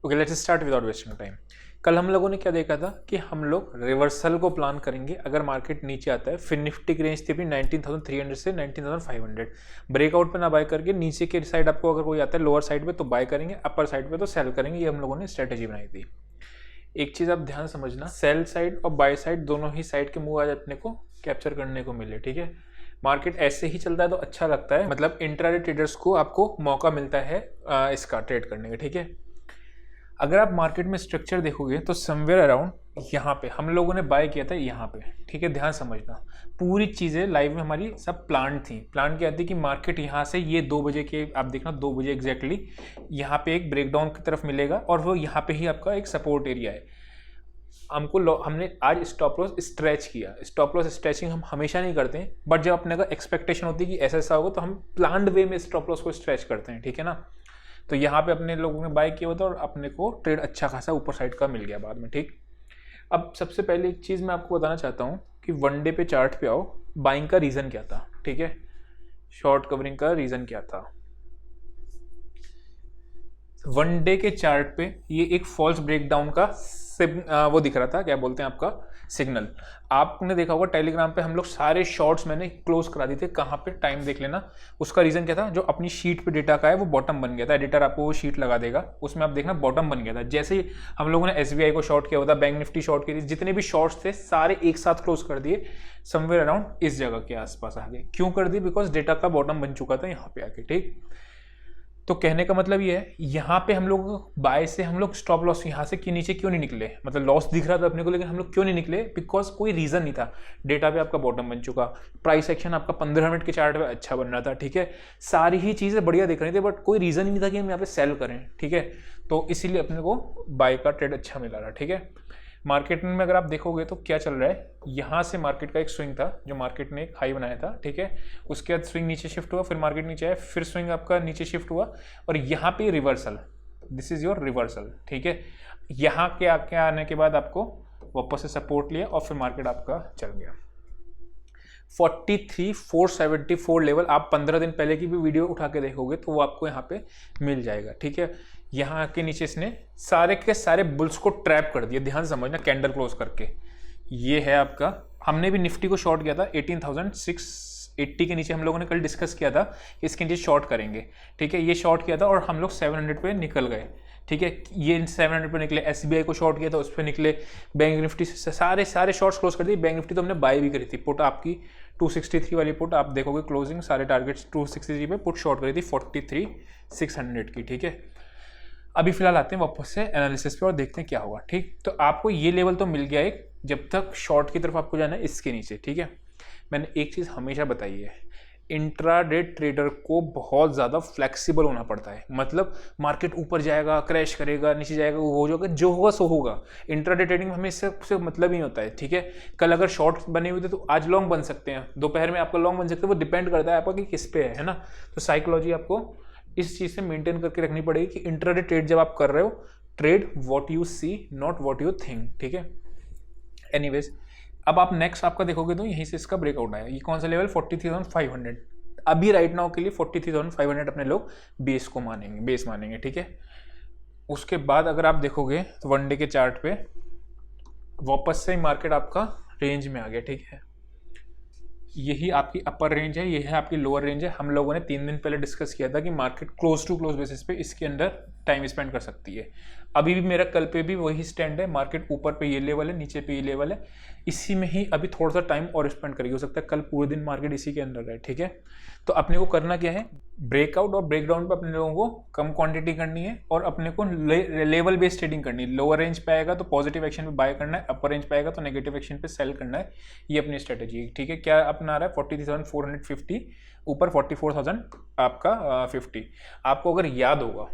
Okay, let's start without wasting time. कल हम लोगों ने क्या देखा था कि हम लोग रिवर्सल को प्लान करेंगे अगर मार्केट नीचे आता है। फिर निफ्टी की रेंज थी अपनी 19,300 से 19,500। ब्रेकआउट पे ना बाय करके नीचे के साइड आपको अगर कोई आता है लोअर साइड पे तो बाय करेंगे, अपर साइड पे तो सेल करेंगे। ये हम लोगों ने स्ट्रेटेजी बनाई थी। एक चीज आप ध्यान समझना, सेल साइड और बाय साइड दोनों ही साइड के मूव आज अपने को कैप्चर करने को मिले। ठीक है, मार्केट ऐसे ही चलता है तो अच्छा लगता है, मतलब इंट्राडे ट्रेडर्स को आपको मौका मिलता है इसका ट्रेड करने का। ठीक है, अगर आप मार्केट में स्ट्रक्चर देखोगे तो समवेयर अराउंड यहाँ पे हम लोगों ने बाय किया था यहाँ पे। ठीक है, ध्यान समझना, पूरी चीज़ें लाइव में हमारी सब प्लान थी। प्लान क्या थी कि मार्केट यहाँ से ये 2 बजे के, आप देखना 2 बजे एग्जैक्टली यहाँ पे एक ब्रेकडाउन की तरफ मिलेगा और वो यहाँ पे ही आपका एक सपोर्ट एरिया है। हमने आज स्टॉप लॉस स्ट्रेच किया। स्टॉप लॉस स्ट्रेचिंग हम हमेशा नहीं करते हैं, बट जब अपने का एक्सपेक्टेशन होती है कि ऐसा ऐसा होगा तो हम प्लान्ड वे में स्टॉप लॉस को स्ट्रेच करते हैं। ठीक है ना, तो यहाँ पे अपने लोगों ने बाय किया होता और अपने को ट्रेड अच्छा खासा ऊपर साइड का मिल गया बाद में। ठीक, अब सबसे पहले एक चीज़ मैं आपको बताना चाहता हूँ कि वन डे पे चार्ट पे आओ, बाइंग का रीज़न क्या था। ठीक है, शॉर्ट कवरिंग का रीज़न क्या था। वन डे के चार्ट पे ये एक फॉल्स ब्रेकडाउन का वो दिख रहा था, क्या बोलते हैं आपका सिग्नल। आपने देखा होगा टेलीग्राम पे हम लोग सारे शॉर्ट्स मैंने क्लोज करा दिए थे। कहाँ पे, टाइम देख लेना। उसका रीजन क्या था, जो अपनी शीट पे डेटा का है वो बॉटम बन गया था। एडिटर आपको वो शीट लगा देगा, उसमें आप देखना बॉटम बन गया था। जैसे ही हम लोगों ने SBI को शॉर्ट किया होता, बैंक निफ्टी शॉर्ट की थी, जितने भी शॉर्ट्स थे सारे एक साथ क्लोज कर दिए समवेयर अराउंड इस जगह के आसपास आ गए। क्यों कर दिए, बिकॉज डेटा का बॉटम बन चुका था यहाँ पे आके। ठीक, तो कहने का मतलब ये है, यहाँ पे हम लोग बाय से हम लोग स्टॉप लॉस यहाँ से नीचे क्यों नहीं निकले, मतलब लॉस दिख रहा था अपने को लेकिन हम लोग क्यों नहीं निकले, बिकॉज कोई रीजन नहीं था। डेटा पे आपका बॉटम बन चुका, प्राइस एक्शन आपका 15 मिनट के चार्ट पे अच्छा बन रहा था। ठीक है, सारी ही चीजें बढ़िया दिख रही थी, बट कोई रीजन ही नहीं था कि हम यहाँ पे सेल करें। ठीक है, तो इसीलिए अपने को बाय का ट्रेड अच्छा मिला रहा। ठीक है, मार्केट में अगर आप देखोगे तो क्या चल रहा है, यहाँ से मार्केट का एक स्विंग था जो मार्केट ने एक हाई बनाया था। ठीक है, उसके बाद स्विंग नीचे शिफ्ट हुआ, फिर मार्केट नीचे आया, फिर स्विंग आपका नीचे शिफ्ट हुआ और यहाँ पे reversal, this is your reversal. ठीक है, यहाँ के आके आने के बाद आपको वापस से सपोर्ट लिया और फिर मार्केट आपका चल गया 43,474 लेवल। आप 15 दिन पहले की भी वीडियो उठा के देखोगे तो वो आपको यहाँ पे मिल जाएगा। ठीक है, यहाँ के नीचे इसने सारे के सारे बुल्स को ट्रैप कर दिया। ध्यान समझना, कैंडल क्लोज करके ये है आपका। हमने भी निफ्टी को शॉर्ट किया था 18,680 के नीचे। हम लोगों ने कल डिस्कस किया था कि इसके नीचे शॉर्ट करेंगे। ठीक है, ये शॉर्ट किया था और हम लोग 700 पे निकल गए। ठीक है, ये 700 पे निकले। SBI को शॉर्ट किया था, उस पर निकले। बैंक निफ्टी से सारे शॉर्ट्स क्लोज कर दिए। बैंक निफ्टी तो हमने बाय भी करी थी, पुट आपकी 263 वाली पुट आप देखोगे क्लोजिंग सारे टारगेट्स 263 पे पुट शॉर्ट करी थी 43,600 की। ठीक है, अभी फिलहाल आते हैं वापस से एनालिसिस पे और देखते हैं क्या होगा। ठीक, तो आपको ये लेवल तो मिल गया एक, जब तक शॉर्ट की तरफ आपको जाना है इसके नीचे। ठीक है, मैंने एक चीज़ हमेशा बताई है, इंट्राडे ट्रेडर को बहुत ज़्यादा फ्लेक्सिबल होना पड़ता है। मतलब मार्केट ऊपर जाएगा, क्रैश करेगा, नीचे जाएगा, वो हो जाएगा, जो होगा सो होगा। इंट्राडे ट्रेडिंग में हमें इससे मतलब ही नहीं होता है। ठीक है, कल अगर शॉर्ट बने हुए थे तो आज लॉन्ग बन सकते हैं, दोपहर में आपका लॉन्ग बन सकते हैं। वो डिपेंड करता है आपका कि किस पे है ना। तो साइकोलॉजी आपको इस चीज़ से मेंटेन करके रखनी पड़ेगी कि इंट्राडे ट्रेड जब आप कर रहे हो, trade what you see not what you think. ठीक है, एनीवेज अब आप नेक्स्ट आपका देखोगे तो यहीं से इसका ब्रेकआउट आया। ये कौन सा लेवल, 43,500। अभी राइट नाउ के लिए 43,500 अपने लोग बेस को मानेंगे, बेस मानेंगे। ठीक है, उसके बाद अगर आप देखोगे तो वन डे के चार्ट पे वापस से मार्केट आपका रेंज में आ गया। ठीक है, यही आपकी अपर रेंज है, यही आपकी लोअर रेंज है। हम लोगों ने 3 दिन पहले डिस्कस किया था कि market close to close basis पे इसके अंदर टाइम स्पेंड कर सकती है। अभी भी मेरा कल पे भी वही स्टैंड है, मार्केट ऊपर पे ये लेवल है, नीचे पे ये लेवल है, इसी में ही अभी थोड़ा सा टाइम और स्पेंड करेगी। हो सकता है कल पूरे दिन मार्केट इसी के अंदर है। ठीक है, तो अपने को करना क्या है, ब्रेकआउट और ब्रेकडाउन पे अपने लोगों को कम क्वांटिटी करनी है और अपने को लेवल बेस्ड ट्रेडिंग करनी है। लोअर रेंज पे आएगा तो पॉजिटिव एक्शन पे बाय करना है, अपर रेंज पे आएगा तो नेगेटिव एक्शन पे सेल करना है। ये अपनी स्ट्रेटेजी है। ठीक है, क्या अपना रहा है 43,450, ऊपर 44,000 आपका 50। आपको अगर याद होगा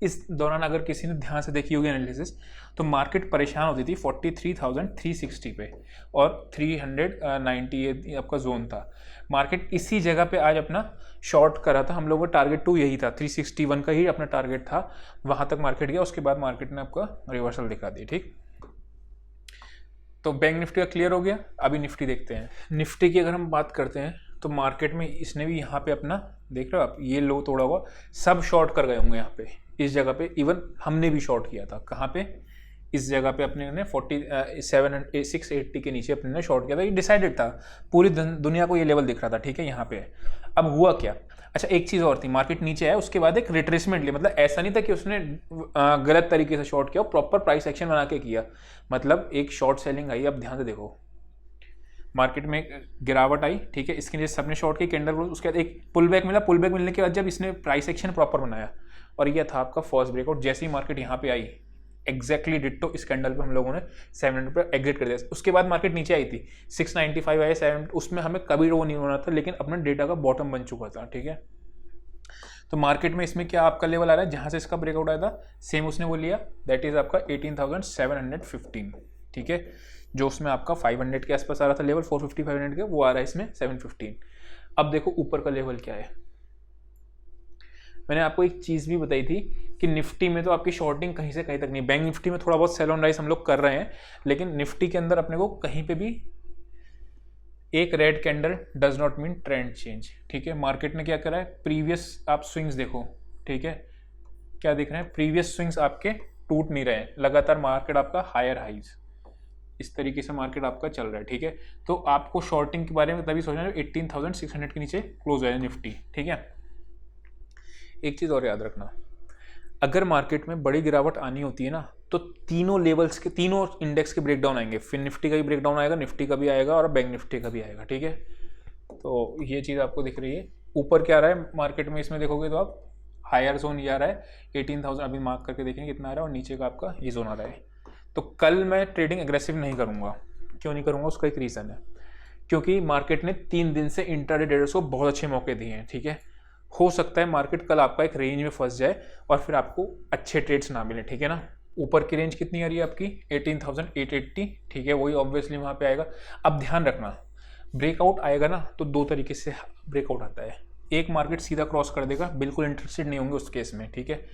इस दौरान अगर किसी ने ध्यान से देखी होगी एनालिसिस, तो मार्केट परेशान होती थी 43,360 पे और 390 आपका जोन था। मार्केट इसी जगह पे आज अपना शॉर्ट करा था। हम लोगों का टारगेट 2 यही था, 361 का ही अपना टारगेट था। वहां तक मार्केट गया, उसके बाद मार्केट ने आपका रिवर्सल दिखा दी। ठीक, तो बैंक निफ्टी का क्लियर हो गया। अभी निफ्टी देखते हैं। निफ्टी की अगर हम बात करते हैं तो मार्केट में इसने भी यहाँ पे अपना, देख रहे हो आप, ये लो तोड़ा हुआ, सब शॉर्ट कर गए होंगे यहाँ पे, इस जगह पे। इवन हमने भी शॉर्ट किया था, कहाँ पे, इस जगह पे अपने ने 680 के नीचे अपने ने शॉर्ट किया था। ये डिसाइडेड था, पूरी दुनिया को ये लेवल दिख रहा था, ठीक है। यहाँ पे अब हुआ क्या, अच्छा एक चीज़ और थी, मार्केट नीचे आया, उसके बाद एक रिट्रेसमेंट लिया। मतलब ऐसा नहीं था कि उसने गलत तरीके से शॉर्ट किया, प्रॉपर प्राइस एक्शन बना के किया। मतलब एक शॉर्ट सेलिंग आई, अब ध्यान से देखो, मार्केट में गिरावट आई, ठीक है, इसके लिए सबने शॉर्ट की कैंडल, उसके बाद एक पुल बैक मिला। पुल बैक मिलने के बाद जब इसने प्राइस एक्शन प्रॉपर बनाया और यह था आपका फर्स्ट ब्रेकआउट। जैसे ही मार्केट यहाँ पे आई, एग्जैक्टली डिट्टो इस कैंडल पे हम लोगों ने 700 पर एग्जिट कर दिया। उसके बाद मार्केट नीचे आई थी, 695 आया, 700, उसमें हमें कभी वो नहीं होना था, लेकिन अपना डेटा का बॉटम बन चुका था, ठीक है। तो मार्केट में इसमें क्या आपका लेवल आ रहा है, जहां से इसका ब्रेकआउट आया था सेम उसने वो लिया, दैट इज आपका 18,715, ठीक है। जो उसमें आपका 500 के आसपास आ रहा था लेवल, 450 500 के, वो आ रहा है इसमें 715। अब देखो ऊपर का लेवल क्या है। मैंने आपको एक चीज़ भी बताई थी कि निफ्टी में तो आपकी शॉर्टिंग कहीं से कहीं तक नहीं, बैंक निफ्टी में थोड़ा बहुत सेल ऑन राइज हम लोग कर रहे हैं, लेकिन निफ्टी के अंदर अपने को कहीं पे भी एक red candle does not mean trend change, ठीक है। मार्केट ने क्या करा है, प्रीवियस आप स्विंग्स देखो, ठीक है, क्या दिख रहे हैं, प्रीवियस स्विंग्स आपके टूट नहीं रहे हैं, लगातार मार्केट आपका हायर हाइज, इस तरीके से मार्केट आपका चल रहा है, ठीक है। तो आपको शॉर्टिंग के बारे में तभी सोचना है 18,600 के नीचे क्लोज है निफ्टी, ठीक है। एक चीज़ और याद रखना, अगर मार्केट में बड़ी गिरावट आनी होती है ना, तो तीनों लेवल्स के, तीनों इंडेक्स के ब्रेकडाउन आएंगे, फिर निफ्टी का भी ब्रेकडाउन आएगा, निफ्टी का भी आएगा और बैंक निफ्टी का भी आएगा, ठीक है। तो ये चीज़ आपको दिख रही है। ऊपर क्या आ रहा है मार्केट में, इसमें देखोगे तो आप हायर जोन ये आ रहा है 18,000, अभी मार्क करके देखेंगे कितना आ रहा है, और नीचे का आपका ये जोन आ रहा है। तो कल मैं ट्रेडिंग एग्रेसिव नहीं करूँगा। क्यों नहीं करूँगा, उसका एक रीज़न है, क्योंकि मार्केट ने 3 दिन से इंट्राडे ट्रेडर्स को बहुत अच्छे मौके दिए हैं, ठीक है। हो सकता है मार्केट कल आपका एक रेंज में फंस जाए और फिर आपको अच्छे ट्रेड्स ना मिले, ठीक है ना। ऊपर की रेंज कितनी आ रही है आपकी 18,880, ठीक है, वही ऑब्वियसली वहाँ पे आएगा। अब ध्यान रखना, ब्रेकआउट आएगा ना तो दो तरीके से ब्रेकआउट आता है। एक, मार्केट सीधा क्रॉस कर देगा, बिल्कुल इंटरेस्टेड नहीं होंगे उस केस में, ठीक है।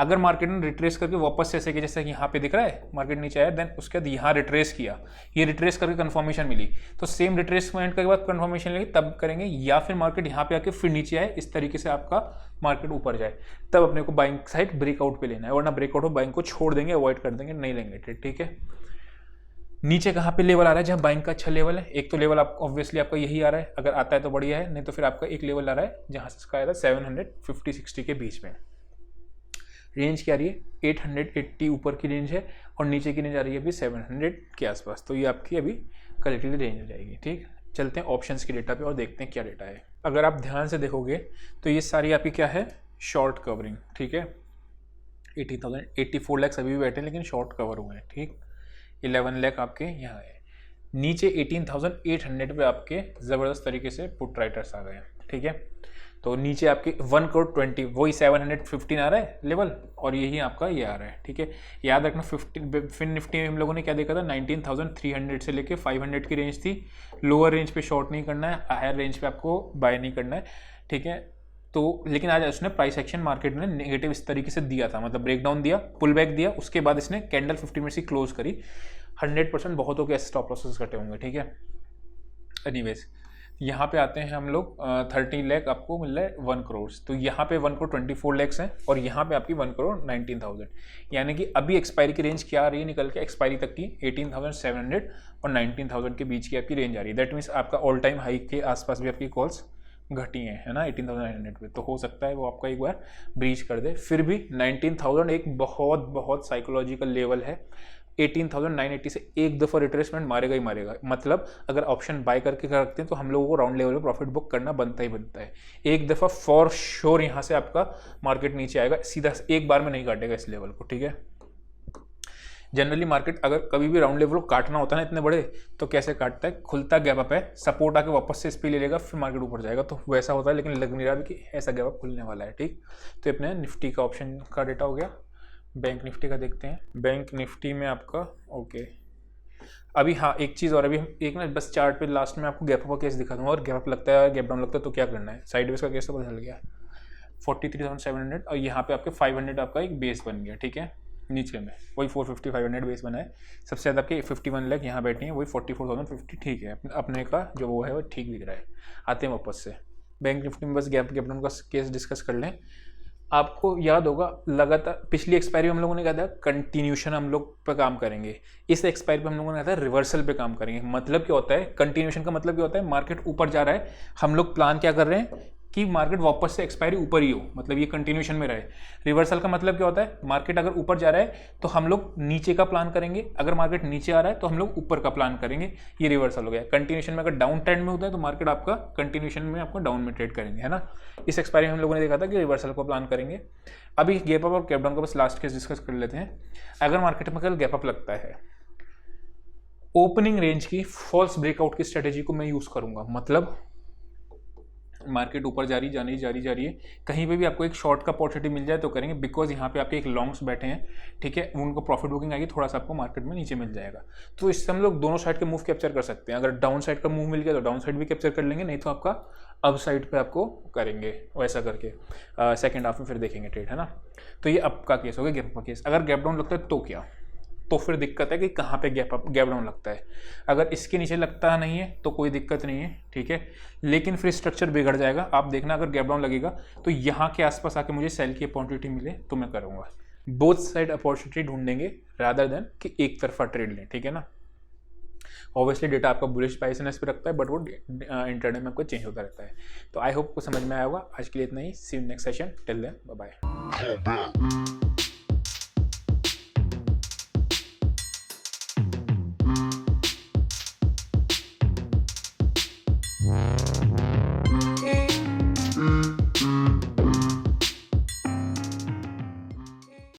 अगर मार्केट ने रिट्रेस करके वापस से ऐसे कि जैसे यहाँ पे दिख रहा है मार्केट नीचे आया, देन उसके बाद यहाँ रिट्रेस किया, ये रिट्रेस करके कंफर्मेशन मिली, तो सेम रिट्रेसमेंट के बाद कंफर्मेशन लेंगे तब करेंगे, या फिर मार्केट यहाँ पे आके फिर नीचे आए, इस तरीके से आपका मार्केट ऊपर जाए, तब अपने को बाइंग साइड ब्रेकआउट पे लेना है, वरना ब्रेकआउट हो बाइंग को छोड़ देंगे, अवॉइड कर देंगे, नहीं लेंगे ट्रेड, ठीक है। नीचे कहाँ पे लेवल आ रहा है जहाँ बाइंग का अच्छा लेवल है, एक तो लेवल आप ऑब्वियसली आपका यही आ रहा है, अगर आता है तो बढ़िया है, नहीं तो फिर आपका एक लेवल आ रहा है जहाँ से इसका आया था 750-60 के बीच में। रेंज क्या आ रही है 880 ऊपर की रेंज है, और नीचे की रेंज आ रही है अभी 700 के आसपास, तो ये आपकी अभी कलेक्टिवली रेंज हो जाएगी, ठीक। चलते हैं ऑप्शंस के डेटा पे और देखते हैं क्या डेटा है। अगर आप ध्यान से देखोगे तो ये सारी आपकी क्या है, शॉर्ट कवरिंग, ठीक है। 84 लाख अभी भी बैठे हैं, लेकिन शॉर्ट कवर हुए हैं, ठीक। 11 लाख आपके यहाँ है, नीचे 18,800 पे आपके ज़बरदस्त तरीके से पुट राइटर्स आ गए हैं, ठीक है। तो नीचे आपके 1 करोड़ 20, वही 715 आ रहा है लेवल, और यही आपका ये आ रहा है, ठीक है। याद रखना 15 फिन निफ्टी में हम लोगों ने क्या देखा था, 19,300 से लेके 500 की रेंज थी। लोअर रेंज पे शॉर्ट नहीं करना है, हायर रेंज पे आपको बाय नहीं करना है, ठीक है। तो लेकिन आज उसने प्राइस एक्शन मार्केट ने नेगेटिव इस तरीके से दिया था, मतलब ब्रेकडाउन दिया, पुल बैक दिया, उसके बाद इसने कैंडल 50 मिनट से क्लोज करी। 100% बहुतों के स्टॉप लॉसेस कटे होंगे, ठीक है। एनीवेज यहाँ पे आते हैं हम लोग, 30 लाख आपको मिल रहा है 1 करोड़, तो यहाँ पे 1 करोड़ 24 लाख हैं, और यहाँ पे आपकी 1 करोड़ 19,000, यानी कि अभी एक्सपायरी की रेंज क्या आ रही है निकल के एक्सपायरी तक की 18,700 और 19,000 के बीच की आपकी रेंज आ रही है। दैट मीन्स आपका ऑल टाइम हाई के आसपास भी आपकी कॉल्स घटी है ना 18,900 पे, तो हो सकता है वो आपका एक बार ब्रीच कर दे। फिर भी 19,000 एक बहुत बहुत साइकोलॉजिकल लेवल है। 18,980 से एक दफ़ा रिट्रेसमेंट मारेगा ही मारेगा, मतलब अगर ऑप्शन बाय करके रखते हैं तो हम लोगों को राउंड लेवल पे प्रॉफिट बुक करना बनता ही बनता है। एक दफ़ा फॉर श्योर यहाँ से आपका मार्केट नीचे आएगा, सीधा एक बार में नहीं काटेगा इस लेवल को, ठीक है। जनरली मार्केट अगर कभी भी राउंड लेवल को काटना होता है ना इतने बड़े, तो कैसे काटता है, खुलता गैप अप है, सपोर्ट आके वापस से इस पे ले लेगा, फिर मार्केट ऊपर जाएगा, तो वैसा होता है, लेकिन लग नहीं रहा कि ऐसा गैप अप खुलने वाला है, ठीक। तो अपने निफ्टी का ऑप्शन का डेटा हो गया। बैंक निफ्टी का देखते हैं। बैंक निफ्टी में आपका ओके, अभी हाँ एक चीज़ और, अभी हम एक ना बस चार्ट पे लास्ट में आपको गैप अप का केस दिखा दूँगा, और गैप अप लगता है गैप डाउन लगता है तो क्या करना है, साइडवेज का केस तो बदल गया 43,700, और यहाँ पे आपके 500 आपका एक बेस बन गया, ठीक है। नीचे में वही 450-500 बेस बना है, सबसे ज़्यादा आपके 51 लाख यहाँ बैठे हैं, वही 44,050 ठीक है, अपने का जो वो है वो ठीक दिख रहा है। आते हैं वापस से बैंक निफ्टी में, बस गैप डाउन का केस डिस्कस कर लें। आपको याद होगा लगातार पिछली एक्सपायरी हम लोगों ने कहा था कंटिन्यूशन हम लोग पे काम करेंगे, इस एक्सपायरी पे हम लोगों ने कहा था रिवर्सल पे काम करेंगे। मतलब क्या होता है कंटिन्यूशन का, मतलब क्या होता है मार्केट ऊपर जा रहा है, हम लोग प्लान क्या कर रहे हैं कि मार्केट वापस से एक्सपायरी ऊपर ही हो, मतलब ये कंटिन्यूशन में रहे। रिवर्सल का मतलब क्या होता है मार्केट अगर ऊपर जा रहा है तो हम लोग नीचे का प्लान करेंगे, अगर मार्केट नीचे आ रहा है तो हम लोग ऊपर का प्लान करेंगे। ये रिवर्सल हो गया। कंटिन्यूशन में अगर डाउन ट्रेंड में होता है तो मार्केट आपका कंटिन्यूशन में आपको डाउन में ट्रेड करेंगे, है ना। इस एक्सपायरी में हम लोगों ने देखा था कि रिवर्सल को प्लान करेंगे। अभी गैप अप और गैप डाउन का बस लास्ट केस डिस्कस कर लेते हैं। अगर मार्केट में कल गैप अप लगता है, ओपनिंग रेंज की फॉल्स ब्रेकआउट की स्ट्रेटेजी को मैं यूज करूंगा। मतलब मार्केट ऊपर जा रही है, कहीं पे भी आपको एक शॉर्ट का अपॉर्चुनिटी मिल जाए तो करेंगे, बिकॉज यहाँ पे आपके एक लॉन्ग्स बैठे हैं, ठीक है, उनको प्रॉफिट बुकिंग आएगी, थोड़ा सा आपको मार्केट में नीचे मिल जाएगा। तो इससे हम लोग दोनों साइड के मूव कैप्चर कर सकते हैं। अगर डाउन साइड का मूव मिल गया तो डाउन साइड भी कैप्चर कर लेंगे, नहीं तो आपका अप साइड पे आपको करेंगे वैसा करके सेकेंड हाफ में फिर देखेंगे ट्रेड, है ना। तो ये अप का केस हो गया, गैप का केस। अगर गैप डाउन लगता है तो क्या, तो फिर दिक्कत है कि कहाँ पे गैप डाउन लगता है। अगर इसके नीचे लगता नहीं है तो कोई दिक्कत नहीं है, ठीक है, लेकिन फिर स्ट्रक्चर बिगड़ जाएगा। आप देखना अगर गैप डाउन लगेगा तो यहाँ के आसपास आके मुझे सेल की अपॉर्चुनिटी मिले तो मैं करूँगा। बोथ साइड अपॉर्चुनिटी ढूंढेंगे रादर देन कि एक तरफा ट्रेड लें, ठीक है ना। ऑब्वियसली डेटा आपका बुलिश बाइसनेस पे रखता है, बट वो इंटरडे में आपको चेंज होता रहता है। तो आई होप को समझ में आया होगा। आज के लिए इतना ही। See you next session, till then bye bye.